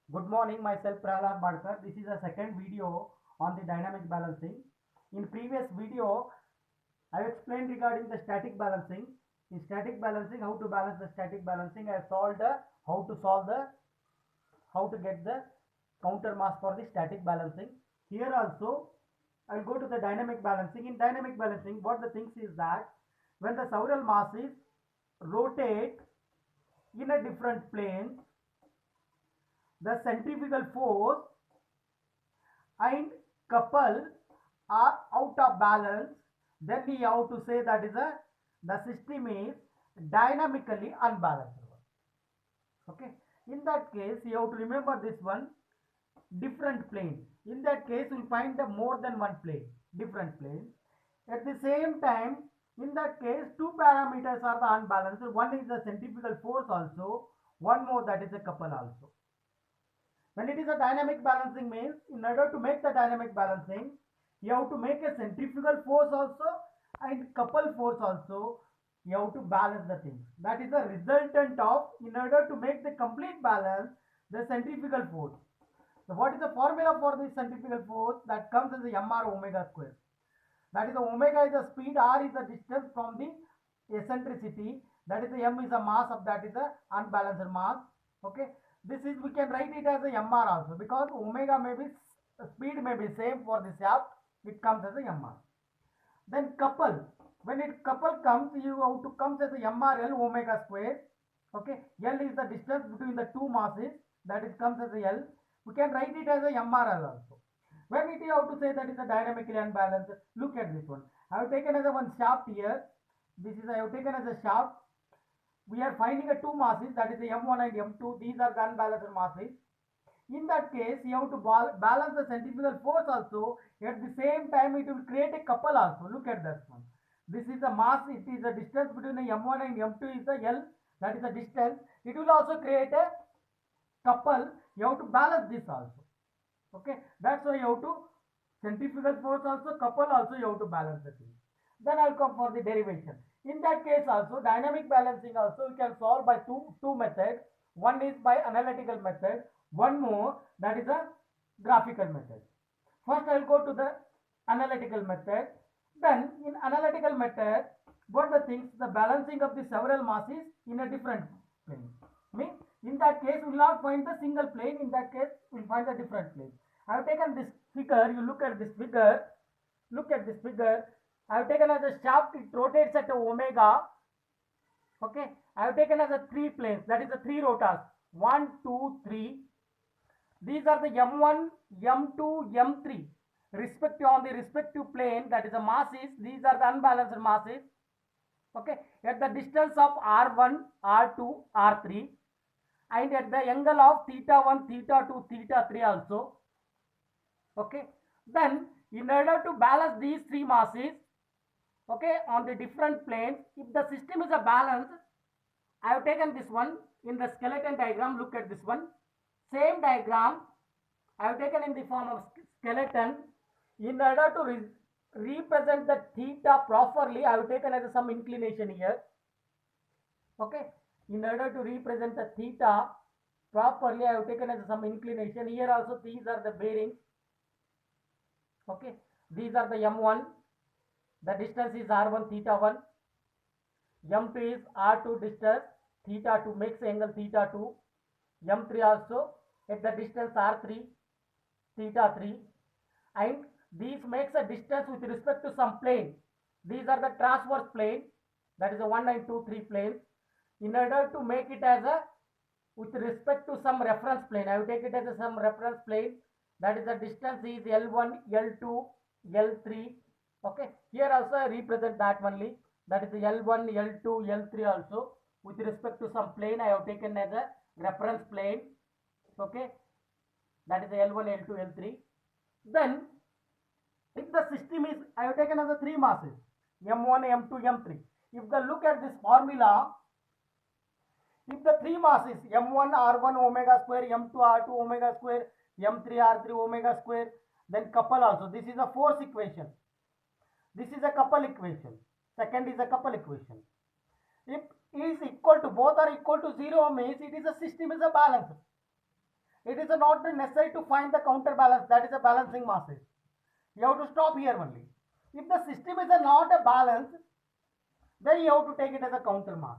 Good morning, myself Prahlad Badkar. This is the second video on the dynamic balancing. In previous video, I explained regarding the static balancing. In static balancing, how to balance the static balancing. I solved how to get the counter mass for the static balancing. Here also, I'll go to the dynamic balancing. In dynamic balancing, what the things is that when the several masses rotate in a different plane, the centrifugal force and couple are out of balance, then we have to say that is the system is dynamically unbalanced. Okay, in that case you have to remember this one, different plane. In that case we'll find the more than one plane, different planes. At the same time, in that case two parameters are the unbalanced. One is the centrifugal force also, one more, that is a couple also. When it is a dynamic balancing means, in order to make the dynamic balancing, you have to make a centrifugal force also and couple force also. You have to balance the things. That is the resultant of, in order to make the complete balance, the centrifugal force. So what is the formula for this centrifugal force? That comes as the mr omega square. That is the omega is the speed, r is the distance from the eccentricity, that is the m is the mass of that is the unbalanced mass. Okay, this is, we can write it as a mr also, because omega may be, speed may be same for the shaft, it comes as a mr. Then couple, when it couple comes, you have to come as a mr l omega square. Okay, l is the distance between the two masses, that it comes as a l. We can write it as a mrl also. When it you have to say that is a dynamically unbalanced, look at this one. I have taken as a one shaft here. This is, I have taken as a shaft. We are finding a two masses, that is the m1 and m2. These are the unbalanced masses. In that case, you have to balance the centrifugal force also. At the same time, it will create a couple also. Look at this one. This is the mass. It is the distance between the m1 and m2 is the L. That is the distance. It will also create a couple. You have to balance this also. Okay, that's why you have to centrifugal force also, couple also, you have to balance the thing. Then I'll come for the derivation. In that case also, dynamic balancing also you can solve by two methods. One is by analytical method, one more, that is a graphical method. First I'll go to the analytical method. Then in analytical method, what the things, the balancing of the several masses in a different plane. Means in that case we will not find the single plane, in that case we will find a different plane. I have taken this figure, you look at this figure, look at this figure. I have taken as a shaft, it rotates at omega. Okay, I have taken as a three planes, that is the three rotors, 1, 2, 3. These are the m1, m2, m3, respective on the respective plane, that is the masses. These are the unbalanced masses. Okay, at the distance of r1, r2, r3, and at the angle of theta 1, theta 2, theta 3 also. Okay, then in order to balance these three masses, okay, on the different planes, if the system is a balance, I have taken this one in the skeleton diagram. Look at this one, same diagram I have taken in the form of skeleton. In order to represent the theta properly, I have taken as some inclination here. Okay, in order to represent the theta properly, I have taken as some inclination here also. These are the bearings. Okay, these are the m1, the distance is r1 theta 1, m2 is r2 distance theta 2, makes angle theta 2, m3 also at the distance r3 theta 3, and these makes a distance with respect to some plane. These are the transverse plane, that is a 1 and 2, 3 planes. In order to make it as a, with respect to some reference plane, I will take it as a some reference plane, that is the distance is L1, L2, L3. Okay, here also I represent that only, that is the L1, L2, L3 also. With respect to some plane, I have taken as a reference plane. Okay, that is the L1, L2, L3. Then, if the system is, I have taken as a three masses, M1, M2, M3. If you look at this formula, if the three masses m1 r1 omega square, m2 r2 omega square, m3 r3 omega square, then couple also. This is a force equation. This is a couple equation. Second is a couple equation. If is equal to, both are equal to 0 means it is a system is a balance. it is not necessary to find the counterbalance, that is a balancing masses. You have to stop here only. If the system is not a balance, then you have to take it as a counter mass.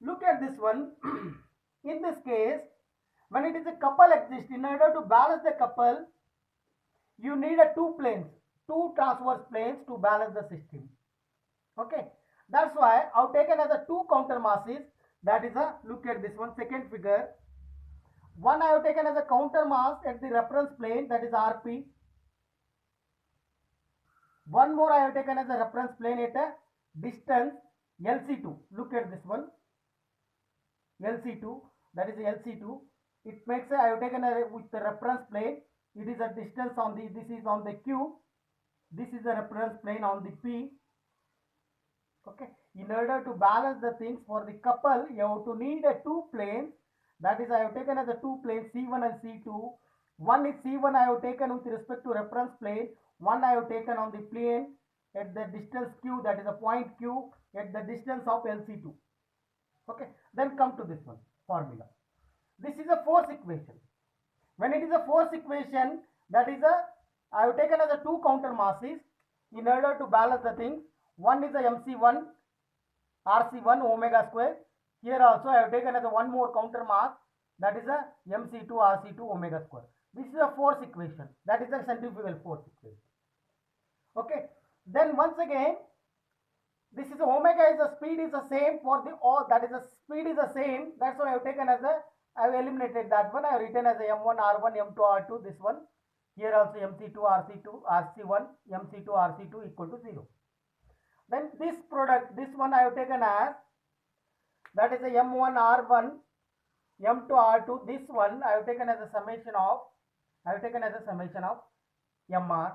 Look at this one. In this case, when it is a couple exists, in order to balance the couple, you need a two planes, two transverse planes to balance the system. Okay, that's why I've taken as a two counter masses. That is a, look at this one, second figure. One I have taken as a counter mass at the reference plane, that is RP. One more I have taken as a reference plane at a distance LC2. Look at this one, LC2, that is LC2. It makes a, I have taken a, with the reference plane, it is a distance on the, this is on the Q, this is the reference plane on the P. Okay, in order to balance the things for the couple, you have to need a two planes. That is, I have taken as a two planes C1 and C2. One is C1 I have taken with respect to reference plane. One I have taken on the plane at the distance Q, that is a point Q at the distance of LC2. Okay, then come to this one, formula. This is a force equation. When it is a force equation, that is a, I have taken as a two counter masses in order to balance the things. One is a MC1 RC1 omega square. Here also I have taken as a one more counter mass, that is a MC2 RC2 omega square. This is a force equation, that is a centrifugal force equation. Okay, then once again, this is omega is the speed is the same for the all, that is the speed is the same. That's why I have taken as a, I have eliminated that one. I have written as a M1 R1 M2 R2, this one. Here also MC2 RC2 RC1 MC2 RC2 equal to 0. Then this product, this one I have taken as, that is a M1 R1 M2 R2. This one I have taken as a summation of, MR.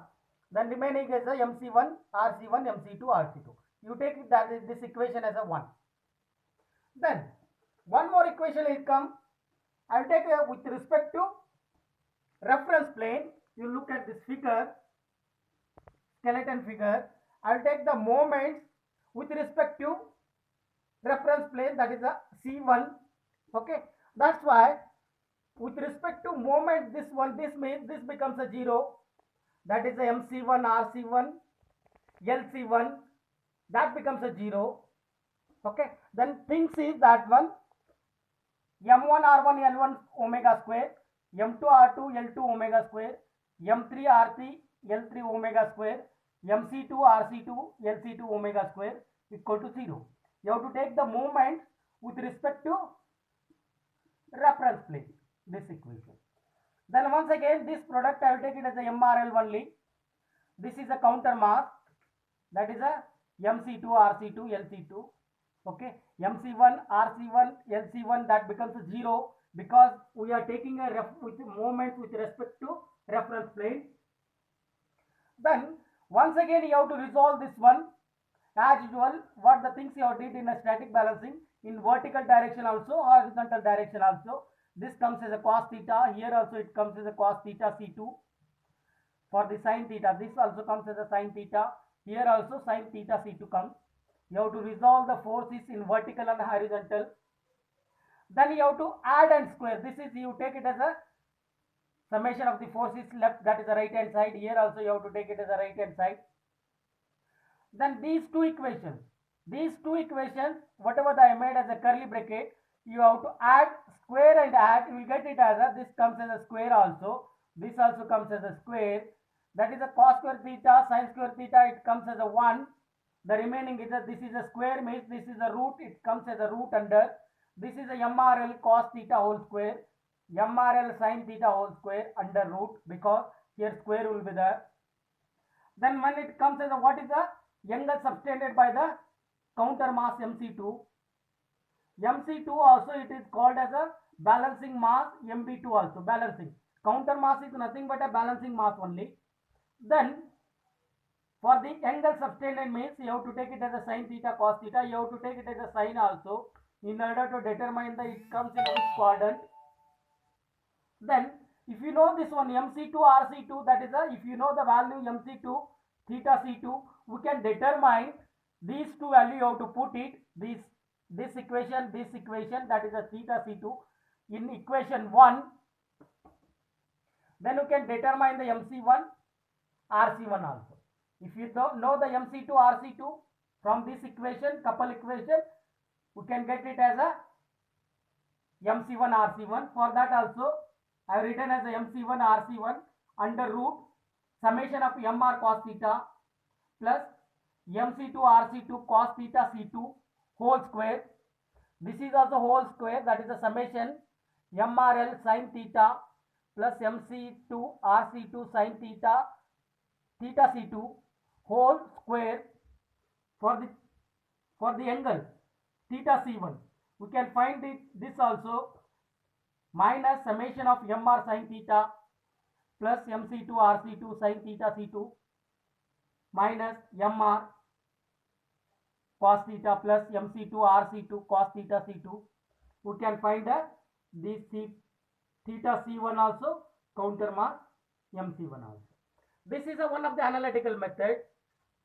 Then remaining is a MC1 RC1 MC2 RC2. You take that this equation as a 1. Then one more equation will come. I will take with respect to reference plane. You look at this figure, skeleton figure. I will take the moments with respect to reference plane, that is a C1. Okay, that's why with respect to moment, this one, this means this becomes a 0. That is a MC1 RC1 LC1, that becomes a 0. Okay, then things is that one M1 R1 L1 omega square, M2 R2 L2 omega square, M3 R3 L3 omega square, MC2 RC2 LC2 omega square equal to 0. You have to take the moment with respect to reference plane, this equation. Then once again, this product I will take it as a MRL only. This is a counter mass, that is a MC2 RC2 LC2. Okay, MC1 RC1 LC1, that becomes a 0 because we are taking a with moment with respect to reference plane. Then once again you have to resolve this one as usual. What the things you have did in a static balancing, in vertical direction also, horizontal direction also. This comes as a cos theta. Here also it comes as a cos theta C2. For the sin theta, this also comes as a sin theta. Here also sin theta C2 comes. You have to resolve the forces in vertical and horizontal. Then you have to add and square. This is, you take it as a summation of the forces left, that is the right hand side. Here also you have to take it as a right hand side. Then these two equations, whatever I made as a curly bracket, you have to add, square and add. You will get it as a, this comes as a square also. This also comes as a square. That is a cos square theta, sin square theta, it comes as a 1. The remaining is a, this is a square means this is a root, it comes as a root under. This is a MRL cos theta whole square, MRL sin theta whole square under root, because here square will be there. Then when it comes as a, what is the angle subtended by the counter mass MC2. MC2 also it is called as a balancing mass, MB2 also balancing. Counter mass is nothing but a balancing mass only. Then for the angle subtended means you have to take it as a sin theta cos theta. You have to take it as a sin also in order to determine the it comes in which quadrant. Then if you know this one MC2 RC2, that is a, if you know the value MC2 theta C2, we can determine these two value. You have to put it this equation, that is a theta C2. in equation 1, then you can determine the MC1 RC1 also. If you don't know the MC2 RC2 from this equation, couple equation, we can get it as a MC1 RC1. For that also I have written as a MC1 RC1 under root summation of MR cos theta plus MC2 RC2 cos theta C2 whole square. This is also whole square, that is the summation MRL sin theta plus MC2 RC2 sin theta theta C2 whole square for the angle theta C1. We can find this also minus summation of MR sin theta plus MC2 RC2 sin theta C2 minus MR cos theta plus MC2 RC2 cos theta C2. We can find this theta C1 also counter mass MC1 also. This is one of the analytical method,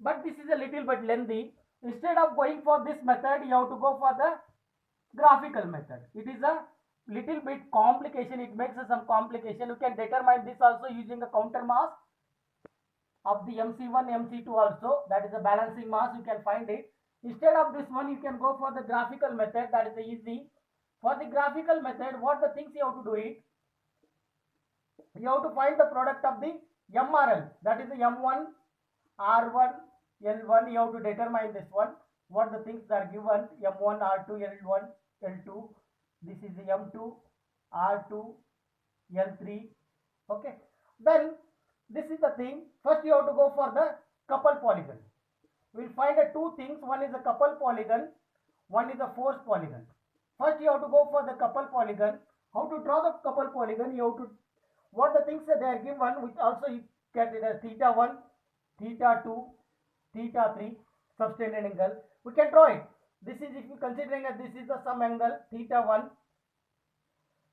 but this is a little bit lengthy. Instead of going for this method, you have to go for the graphical method. It is a little bit complication. It makes some complication. You can determine this also using a counter mass of the MC1, MC2 also. That is a balancing mass. You can find it. Instead of this one, you can go for the graphical method. That is easy. For the graphical method, what the things you have to do it? You have to find the product of the MRL. That is the M1, R1, L1. You have to determine this one. What the things are given? M1, R2, L1, L2. This is the M2, R2, L3. Okay. Then this is the thing. First you have to go for the couple polygon. We will find two things. One is a couple polygon. One is a force polygon. First you have to go for the couple polygon. How to draw the couple polygon? You have to, what the things that they are given, which also you get it as theta 1, theta 2, theta 3, subtended angle. We can draw it. This is, if you considering that this is the some angle theta 1.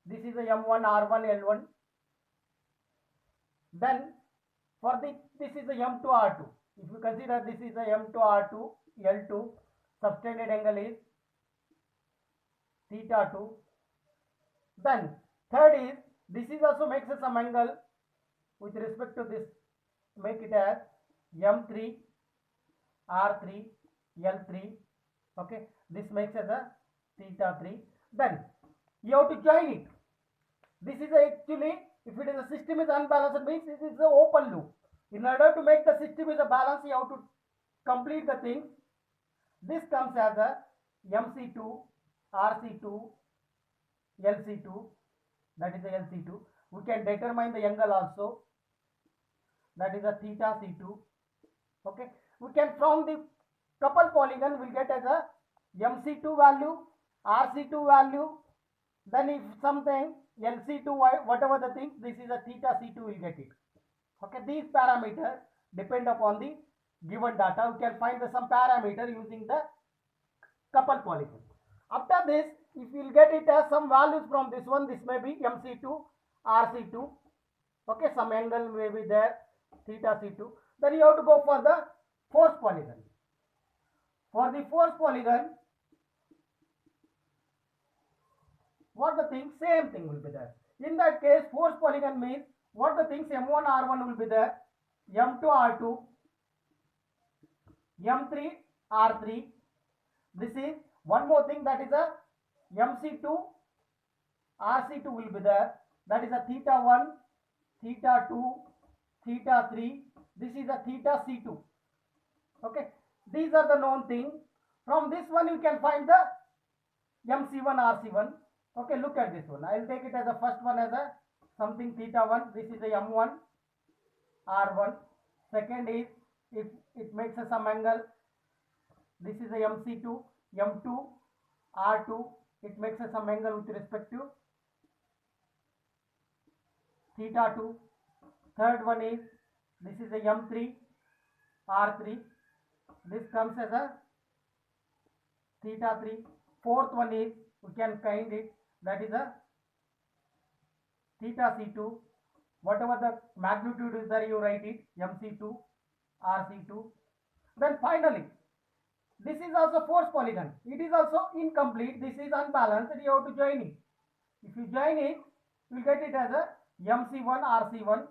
This is the M1, R1, L1. Then for this is the M2, R2. If you consider this is the M2, R2, L2, subtended angle is theta 2. Then third is, this is also makes some angle with respect to this, make it as M3, R3, L3. Okay, this makes as a theta 3. Then you have to join it. This is actually, if it is a system is unbalanced, it means this is an open loop. In order to make the system is a balance, you have to complete the thing. This comes as a MC2, RC2, LC2. That is the LC2. We can determine the angle also. That is a theta C2. Okay. We can, from the couple polygon, will get as a MC2 value, RC2 value. Then if something LC2, whatever the thing, this is a theta C2 will get it. Okay. These parameters depend upon the given data. We can find some parameter using the couple polygon. After this, if you will get it as some values from this one, this may be MC2, RC2. Okay, some angle may be there, theta C2. Then you have to go for the force polygon. For the force polygon, what the thing? Same thing will be there. In that case, force polygon means what the things M1, R1 will be there, M2, R2, M3, R3. This is one more thing, that is a MC2, RC2 will be there. That is a theta 1, theta 2, theta 3. This is a theta C2. Okay. These are the known things. From this one you can find the MC1, RC1. Okay, look at this one. I will take it as the first one as a something theta 1. This is a M1, R1. Second is, if it makes some angle, this is a MC2, M2, R2. It makes some angle with respect to theta 2. Third one is, this is a M3, R3. This comes as a theta 3. Fourth one is, we can find it, that is a theta C2. Whatever the magnitude is there, you write it, MC2, RC2. Then finally, this is also force polygon. It is also incomplete. This is unbalanced. You have to join it. If you join it, you will get it as a MC1 RC1,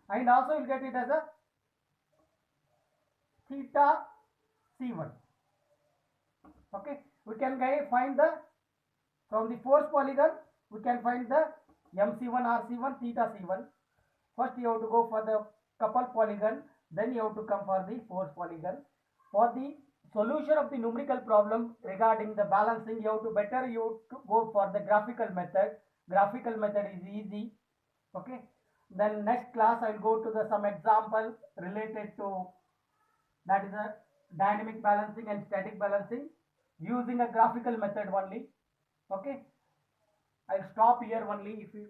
and also you will get it as a theta C1. Okay, we can find the, from the force polygon, we can find the MC1 RC1 theta C1. First you have to go for the couple polygon, then you have to come for the force polygon. For the solution of the numerical problem regarding the balancing, you have to go for the graphical method. Graphical method is easy. Okay, then next class I will go to the some example related to, that is a dynamic balancing and static balancing using a graphical method only. Okay, I'll stop here only. If you